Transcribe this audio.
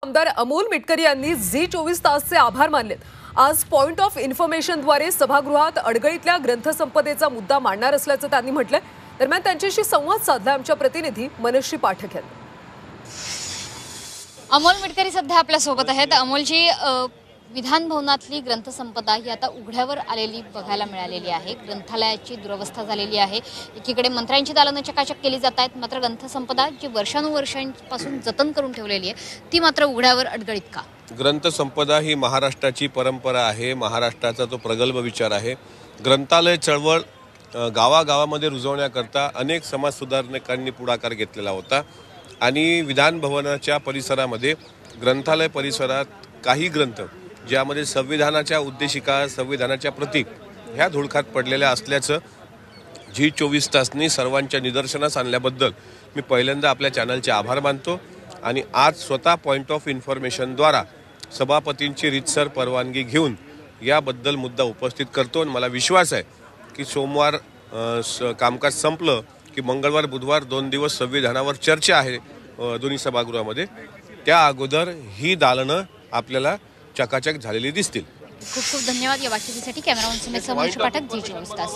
आमदार अमोल मिटकरी यांनी झी 24 तासचे आभार मानलेत। आज पॉइंट ऑफ इन्फॉर्मेशनद्वारे सभागृहात अडगळीतल्या ग्रंथसंपदेचा मुद्दा मांडणार असल्याचं त्यांनी म्हटलंय। दरम्यान त्यांच्याशी संवाद साधला आमच्या प्रतिनिधी मनश्री पाठक यांनी। अमोल मिटकरी सध्या आपल्या सोबत आहेत। अमोलजी, विधान भवनातली ग्रंथसंपदा ही आता उघड्यावर आलेली बघायला मिळालेली आहे। ग्रंथालयाची दुरवस्था झालेली आहे। एकीकडे मंत्र्यांची दालनं चकाचक केली जात आहेत, मात्र ग्रंथसंपदा जी वर्षानुवर्षांपासून जतन करून ठेवलेली आहे ती मात्र उघड्यावर अडगळीत का? ग्रंथसंपदा ही महाराष्ट्राची परंपरा आहे, महाराष्ट्राचा तो प्रगल्भ विचार आहे। ग्रंथालय चळवळ गावागावामध्ये रुजवण्याकरता अनेक समाज सुधारकांनी पुढाकार घेतलेला होता आणि विधान भवनाच्या परिसरामध्ये ग्रंथालय परिसरात काही ग्रंथ ज्यामध्ये संविधानाच्या उद्देशिका, संविधानाच्या प्रतीक ह्या धुळखात पडलेल्या असल्याचं झी 24 तासनी सर्वांच्या निदर्शनास आणल्याबद्दल मी पहिल्यांदा आपल्या चॅनलचे आभार मानतो आणि आज स्वतः पॉइंट ऑफ इन्फॉर्मेशनद्वारा सभापतींची रीतसर परवानगी घेऊन याबद्दल मुद्दा उपस्थित करतो आणि मला विश्वास आहे की सोमवार कामकाज संपलं की मंगळवार बुधवार 2 दिवस संविधानावर चर्चा आहे दोन्ही सभागृहामध्ये, त्या अगोदर ही दालनं आपल्याला चकाचक झालेली दिसतील। खूप खूप धन्यवाद या वाटचालीसाठी। कॅमेरामन सुमेश पाठक, झी 24 तास।